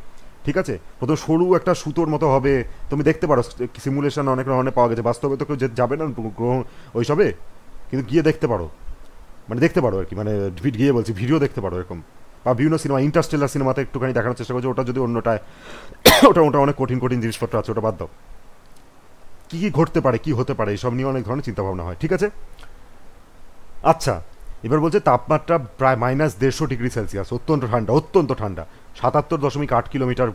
[SPEAKER 1] ঠিক আছে। প্রথম সরু একটা সুতোর মতো হবে, তুমি দেখতে পারো সিমুলেশন অনেক ধরনের পাওয়া গেছে, বাস্তবে তো কেউ যাবে না গ্রহ ওইসবে, কিন্তু গিয়ে দেখতে পারো, মানে দেখতে পারো আর কি, মানে গিয়ে বলছি ভিডিও দেখতে পারো এরকম, বা বিভিন্ন সিনেমা, ইন্টারস্টেলার সিনেমাতে একটুখানি দেখানোর চেষ্টা করছে। ওটা যদি অন্যটায় ওটা অনেক কঠিন জিনিসপত্র আছে, ওটা বাদ দাও। কি ঘটতে পারে, কি হতে পারে, এইসব নিয়ে অনেক ধরনের চিন্তাভাবনা হয়, ঠিক আছে। আচ্ছা, এবার বলছে তাপমাত্রা প্রায় -150 ডিগ্রি সেলসিয়াস, অত্যন্ত ঠান্ডা, অত্যন্ত ঠান্ডা। 77.8 কিলোমিটার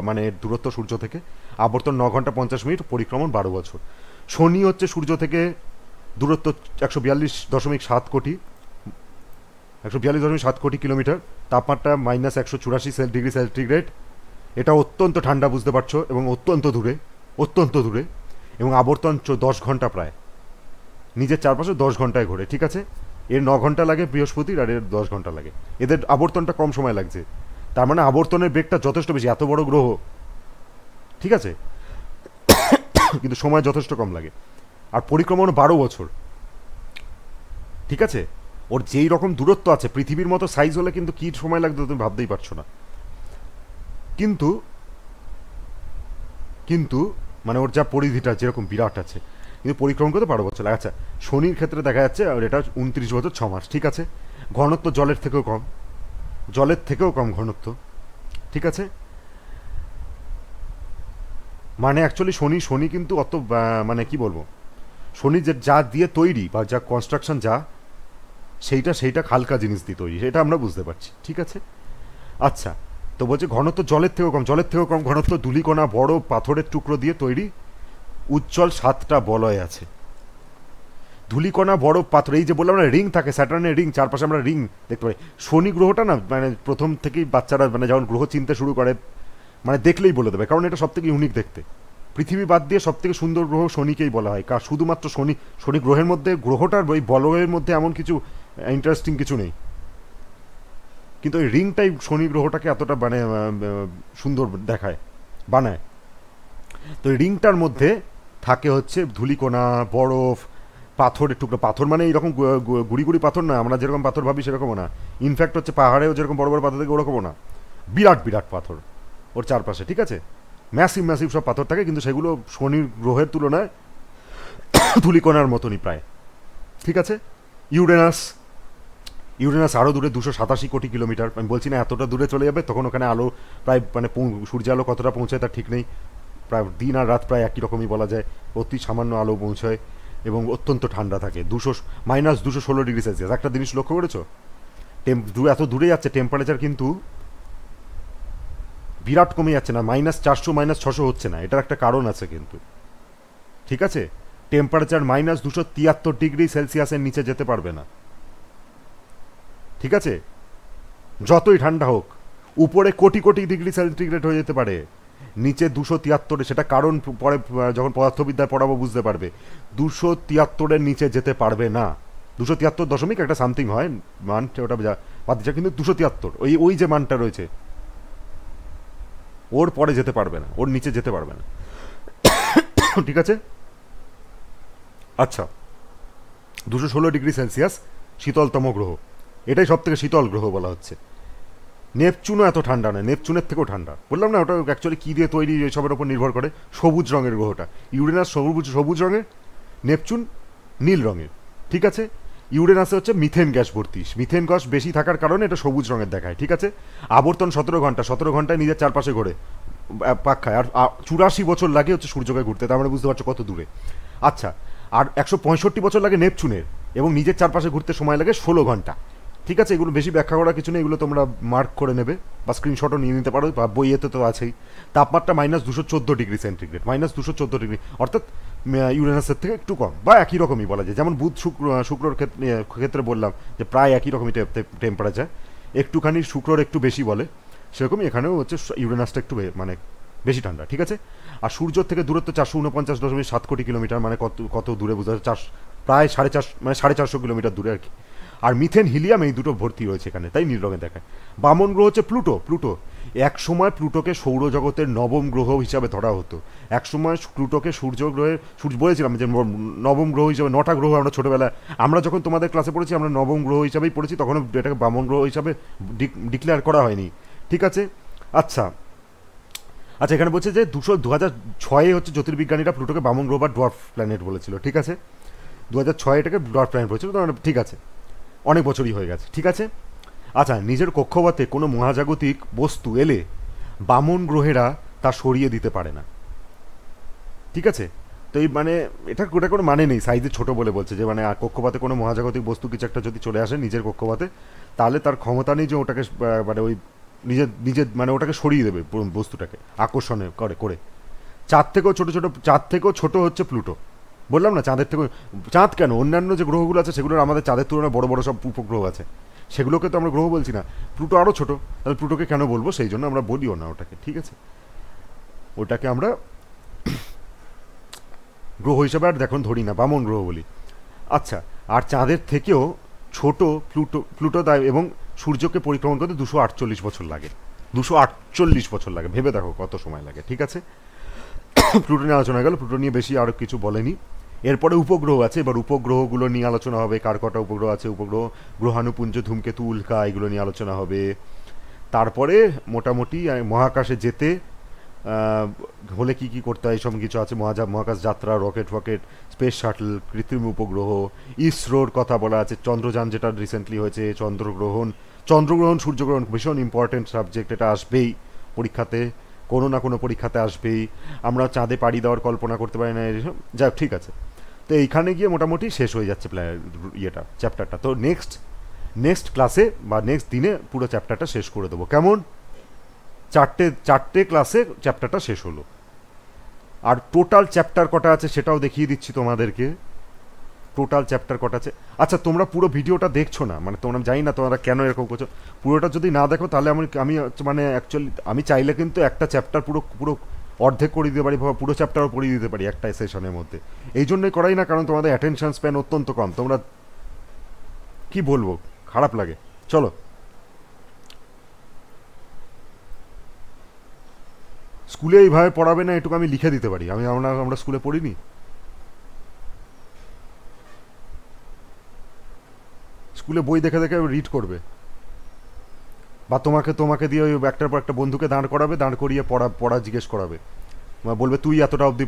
[SPEAKER 1] মানে দূরত্ব সূর্য থেকে, আবর্তন 9 ঘন্টা 50 মিনিট, পরিক্রমণ 12 বছর। শনি হচ্ছে সূর্য থেকে দূরত্ব 142.7 কোটি কিলোমিটার, তাপমাত্রা -184 ডিগ্রি সেন্টিগ্রেড। এটা অত্যন্ত ঠান্ডা, বুঝতে পারছো, এবং অত্যন্ত দূরে, অত্যন্ত দূরে, এবং আবর্তন 10 ঘন্টা প্রায়, নিজের চারপাশে 10 ঘন্টায় ঘোরে, ঠিক আছে। এর 9 ঘন্টা লাগে বৃহস্পতির, আর এর 10 ঘন্টা লাগে। এদের আবর্তনটা কম সময় লাগছে, তার মানে আবর্তনের বেগটা যথেষ্ট বেশি, এত বড় গ্রহ, ঠিক আছে, কিন্তু সময় যথেষ্ট কম লাগে। আর পরিক্রমণ 12 বছর, ঠিক আছে। ওর যেই রকম দূরত্ব আছে, পৃথিবীর মতো সাইজ হলে কিন্তু কি সময় লাগতো তুমি ভাবতেই পারছো না। কিন্তু কিন্তু মানে ওর যা পরিধিটা যেরকম বিরাট আছে, কিন্তু পরিক্রমণ করতে 12 বছর লাগে। আচ্ছা, শনির ক্ষেত্রে দেখা যাচ্ছে আর এটা 29 বছর 6 মাস, ঠিক আছে। ঘনত্ব জলের থেকেও কম, জলের থেকেও কম ঘনত্ব, ঠিক আছে। মানে অ্যাকচুয়ালি শনি কিন্তু অত মানে কি বলবো, শনি যে যা দিয়ে তৈরি বা যা কনস্ট্রাকশন যা, সেইটা হালকা জিনিস দিয়ে তৈরি, সেটা আমরা বুঝতে পারছি, ঠিক আছে। আচ্ছা, তো বলছে ঘনত্ব জলের থেকেও কম, জলের থেকেও কম ঘনত্ব, ধূলিকণা, বড় পাথরের টুকরো দিয়ে তৈরি, উজ্জ্বল 7টা বলয় আছে। ধূলিকণা, বড় পাথর, এই যে বললাম না রিং থাকে, স্যাটার্নের রিং, চারপাশে আমরা রিং দেখতে পাই। শনি গ্রহটা না মানে প্রথম থেকেই বাচ্চারা মানে যখন গ্রহ চিনতে শুরু করে, মানে দেখলেই বলে দেবে, কারণ এটা সব থেকে ইউনিক দেখতে। পৃথিবী বাদ দিয়ে সব থেকে সুন্দর গ্রহ শনিকেই বলা হয়, কারণ শুধুমাত্র শনি গ্রহের মধ্যে, গ্রহটার ওই বলয়ের মধ্যে এমন কিছু ইন্টারেস্টিং কিছু নেই, কিন্তু ওই রিংটাই শনি গ্রহটাকে এতটা মানে সুন্দর দেখায়, বানায়। তো এই রিংটার মধ্যে থাকে হচ্ছে ধূলিকণা, বরফ, পাথরের টুকরো। পাথর মানে এইরকম গুড়ি গুড়ি পাথর না, আমরা যেরকম পাথর ভাবি সেরকমও না। ইনফ্যাক্ট হচ্ছে পাহাড়েও যেরকম বড় বড় পাথর থাকে ওরকমও না, বিরাট বিরাট পাথর ওর চারপাশে, ঠিক আছে। ম্যাসিভ ম্যাসিভ সব পাথর থাকে, কিন্তু সেগুলো শনির গ্রহের তুলনায় ধূলিকণার মতনই প্রায়, ঠিক আছে। ইউরেনাস, ইউরেনাস আরও দূরে, 287 কোটি কিলোমিটার। আমি বলছি না এতটা দূরে চলে যাবে, তখন ওখানে আলো প্রায় মানে সূর্যালো কতটা পৌঁছায় তার ঠিক নেই, প্রায় দিন আর রাত প্রায় একই রকমই বলা যায়, অতি সামান্য আলো পৌঁছায়, এবং অত্যন্ত ঠান্ডা থাকে, -216 ডিগ্রি সেলসিয়াস। একটা জিনিস লক্ষ্য করেছো, এত দূরে যাচ্ছে, টেম্পারেচার কিন্তু বিরাট কমে যাচ্ছে না, -400 -600 হচ্ছে না, এটার একটা কারণ আছে কিন্তু, ঠিক আছে। টেম্পারেচার -273 ডিগ্রি সেলসিয়াসের নিচে যেতে পারবে না, ঠিক আছে, যতই ঠান্ডা হোক। উপরে কোটি কোটি ডিগ্রি সেন্টিগ্রেড হয়ে যেতে পারে, নিচে 273, সেটা কারণ পরে যখন পদার্থবিদ্যায় পড়াবো বুঝতে পারবে। 273-এর নিচে যেতে পারবে না, 273 দশমিক একটা সামথিং হয় মান, ওটা বাদ দিচ্ছে, কিন্তু 273 ওই যে মানটা রয়েছে, ওর পরে যেতে পারবে না, ওর নিচে যেতে পারবে না, ঠিক আছে। আচ্ছা, 216 ডিগ্রি সেলসিয়াস শীতলতম গ্রহ, এটাই সব থেকে শীতল গ্রহ বলা হচ্ছে। নেপচুনও এত ঠান্ডা নয়, নেপচুনের থেকেও ঠান্ডা, বললাম না ওটা অ্যাকচুয়ালি কী দিয়ে তৈরি এসবের ওপর নির্ভর করে। সবুজ রঙের গ্রহটা, ইউরেনাস সবুজ রঙের, নেপচুন নীল রঙের, ঠিক আছে। ইউরেনাসে হচ্ছে মিথেন গ্যাস ভর্তি, মিথেন গ্যাস বেশি থাকার কারণে এটা সবুজ রঙের দেখায়, ঠিক আছে। আবর্তন 17 ঘন্টা, 17 ঘন্টায় নিজের চারপাশে ঘোরে, পাক খায়, আর 84 বছর লাগে হচ্ছে সূর্যকে ঘুরতে, তার মানে বুঝতে পারছো কত দূরে। আচ্ছা, আর 165 বছর লাগে নেপচুনের, এবং নিজের চারপাশে ঘুরতে সময় লাগে 16 ঘন্টা, ঠিক আছে। এগুলো বেশি ব্যাখ্যা করার কিছু নেই, এগুলো তোমরা মার্ক করে নেবে বা স্ক্রিনশটও নিয়ে নিতে পারো, বা বইয়েতে তো আছেই। তাপমাত্রা -214 ডিগ্রি সেন্টিগ্রেড, -214 ডিগ্রি, অর্থাৎ ইউরেনাসের থেকে একটু কম বা একই রকমই বলা যায়। যেমন বুধ শুক্রর ক্ষেত্রে বললাম যে প্রায় একই রকমই টেম্পারেচার, একটুখানি শুক্রর একটু বেশি বলে, সেরকমই এখানেও হচ্ছে ইউরেনাসটা একটু মানে বেশি ঠান্ডা, ঠিক আছে। আর সূর্যর থেকে দূরত্ব 449.7 কোটি কিলোমিটার, মানে কত দূরে বোঝা যায়, প্রায় 450, মানে 450 কিলোমিটার দূরে আর কি। আর মিথেন, হিলিয়াম, এই দুটো ভর্তি রয়েছে এখানে, তাই নীল রঙে দেখায়। বামন গ্রহ হচ্ছে প্লুটো। এক সময় প্লুটোকে সৌরজগতের নবম গ্রহ হিসাবে ধরা হতো। এক সময় প্লুটোকে সূর্য বলেছিলাম যে নবম গ্রহ হিসাবে, 9টা গ্রহ আমরা ছোটোবেলায়, আমরা যখন তোমাদের ক্লাসে পড়েছি আমরা নবম গ্রহ হিসাবেই পড়েছি, তখন এটাকে বামন গ্রহ হিসাবে ডিক্লেয়ার করা হয়নি, ঠিক আছে। আচ্ছা, এখানে বলছে যে 2006 হচ্ছে জ্যোতির্বিজ্ঞানীরা প্লুটোকে বামন গ্রহ বা ডোয়ার্ফ প্ল্যানেট বলেছিল, ঠিক আছে। 2006 এটাকে ডোয়ার্ফ প্ল্যানেট বলেছিল, ঠিক আছে, অনেক বছরই হয়ে গেছে, ঠিক আছে। আচ্ছা, নিজের কক্ষপথে কোনো মহাজাগতিক বস্তু এলে বামন গ্রহেরা তা সরিয়ে দিতে পারে না, ঠিক আছে। তো এই মানে ওটা কোনো মানে নেই, সাইজে ছোট বলে বলছে যে মানে কক্ষপথে কোনো মহাজাগতিক বস্তু কিছু একটা যদি চলে আসে নিজের কক্ষপথে, তাহলে তার ক্ষমতা নেই যে ওটাকে মানে ওই নিজের নিজের মানে ওটাকে সরিয়ে দেবে বস্তুটাকে আকর্ষণে করে করে। চাঁদ থেকেও ছোট হচ্ছে প্লুটো। বললাম না চাঁদের থেকে, চাঁদ কেন, অন্যান্য যে গ্রহগুলো আছে সেগুলোর আমাদের চাঁদের তুলনায় বড় বড় সব উপগ্রহ আছে, সেগুলোকে তো আমরা গ্রহ বলছি না, প্লুটো আরও ছোট, তাহলে প্লুটোকে কেন বলবো, সেই জন্য আমরা বলিও না ওটাকে, ঠিক আছে। ওটাকে আমরা গ্রহ হিসাবে আর দেখুন ধরি না, বামন গ্রহ বলি। আচ্ছা, আর চাঁদের থেকেও ছোট প্লুটো এবং সূর্যকে পরিক্রমণ করতে 248 বছর লাগে, 248 বছর লাগে, ভেবে দেখো কত সময় লাগে, ঠিক আছে। প্লুটো নিয়ে আলোচনা গেল, প্লুটো নিয়ে বেশি আর কিছু বলেনি। এরপরে উপগ্রহ আছে, এবার উপগ্রহগুলো নিয়ে আলোচনা হবে, কার কটা উপগ্রহ আছে, উপগ্রহ, গ্রহাণুপুঞ্জ, ধূমকেতু, উল্কা, এগুলো নিয়ে আলোচনা হবে। তারপরে মোটামুটি মহাকাশে যেতে হলে কি কি করতে হয় এইসব কিছু আছে, মহাকাশ যাত্রা, রকেট স্পেস শাটল, কৃত্রিম উপগ্রহ, ইসরোর কথা বলা আছে, চন্দ্রযান যেটা রিসেন্টলি হয়েছে, চন্দ্রগ্রহণ সূর্যগ্রহণ ভীষণ ইম্পর্টেন্ট সাবজেক্ট, এটা আসবেই পরীক্ষাতে, কোনো না কোনো পরীক্ষাতে আসবেই। আমরা চাঁদে পাড়ি দেওয়ার কল্পনা করতে পারি না, এসব যাক, ঠিক আছে। তো এইখানে গিয়ে মোটামুটি শেষ হয়ে যাচ্ছে ইয়েটা, চ্যাপ্টারটা। তো নেক্সট ক্লাসে বা নেক্সট দিনে পুরো চ্যাপ্টারটা শেষ করে দেবো, কেমন? চারটে ক্লাসে চ্যাপ্টারটা শেষ হলো। আর টোটাল চ্যাপ্টার কটা আছে সেটাও দেখিয়ে দিচ্ছি তোমাদেরকে, টোটাল চ্যাপ্টার কটা আছে। আচ্ছা, তোমরা পুরো ভিডিওটা দেখছো না, মানে তোমরা জানি না তোমরা কেন এরকম করছো, পুরোটা যদি না দেখো তাহলে আমি মানে অ্যাকচুয়ালি আমি চাইলে কিন্তু একটা চ্যাপ্টার পুরো অর্ধেক করে দিতে পারি, বা পুরো চ্যাপ্টারও পড়িয়ে দিতে পারি একটা সেশনের মধ্যে। এই জন্যই করাই না, কারণ তোমাদের অ্যাটেনশন স্প্যান অত্যন্ত কম, তোমরা কি বলবো, খারাপ লাগে। চলো, স্কুলে এইভাবে পড়াবে না এটুকু আমি লিখে দিতে পারি, আমরা স্কুলে পড়িনি। স্কুলে বই দেখে দেখে রিড করবে, বা তোমাকে দিয়ে ওই একটার পর একটা বন্ধুকে দাঁড় করিয়ে পড়া জিজ্ঞেস করাবে, বলবে তুই এতটা অবধি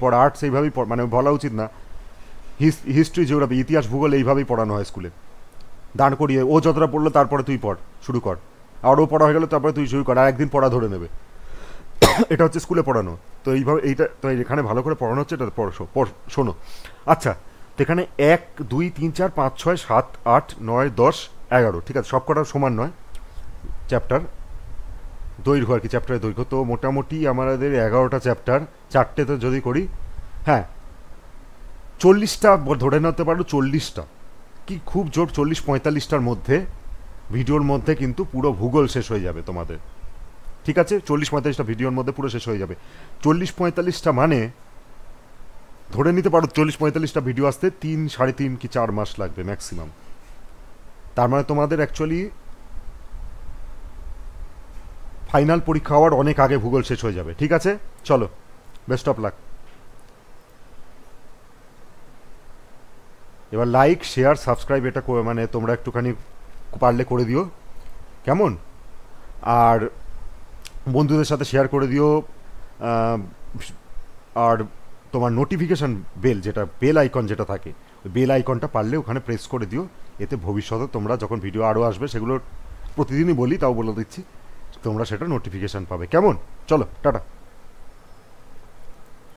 [SPEAKER 1] পড়। আর্টস এইভাবেই মানে বলা উচিত না, হিস্ট্রি, জিওগ্রাফি, ইতিহাস, ভূগোল এইভাবেই পড়ানো হয় স্কুলে, দাঁড় করিয়ে ও যতটা পড়লো তারপরে তুই পড়, শুরু কর, আর ও পড়া হয়ে গেলো তারপরে তুই শুরু কর, আর একদিন পড়া ধরে নেবে। এটা হচ্ছে স্কুলে পড়ানো। তো এইভাবে তো এখানে ভালো করে পড়ানো হচ্ছে, এটা শোনো। আচ্ছা, তো এখানে 1 2 3 4 5 6 7 8 9 10 11, ঠিক আছে, সব কটা সমান নয় চ্যাপ্টার দৈর্ঘ্য আর কি, চ্যাপ্টারের দৈর্ঘ্য। তো মোটামুটি আমাদের 11টা চ্যাপ্টার, 4টেতে যদি করি, হ্যাঁ 40টা ধরে নিতে পারো, 40টা কি খুব জোর, 40-45টার মধ্যে ভিডিওর মধ্যে কিন্তু পুরো ভূগোল শেষ হয়ে যাবে তোমাদের, ঠিক আছে। 40-45টা ভিডিওর মধ্যে পুরো শেষ হয়ে যাবে। 40-45টা মানে ধরে নিতে পারো 40-45টা ভিডিও আসতে 3-3.5 কি 4 মাস লাগবে ম্যাক্সিমাম। তার মানে তোমাদের অ্যাকচুয়ালি ফাইনাল পরীক্ষা হওয়ার অনেক আগে ভূগোল শেষ হয়ে যাবে, ঠিক আছে। চলো, বেস্ট অফ লাক। এবার লাইক, শেয়ার, সাবস্ক্রাইব এটা মানে তোমরা একটুখানি পারলে করে দিও, কেমন? আর বন্ধুদের সাথে শেয়ার করে দিও। আর তোমার নোটিফিকেশান বেল আইকন যেটা থাকে, ওই বেল আইকনটা পারলে ওখানে প্রেস করে দিও, এতে ভবিষ্যতে তোমরা যখন ভিডিও আরও আসবে, সেগুলো প্রতিদিনই বলি তাও বলে দিচ্ছি, তোমরা সেটা নোটিফিকেশান পাবে, কেমন? চলো, টাটা।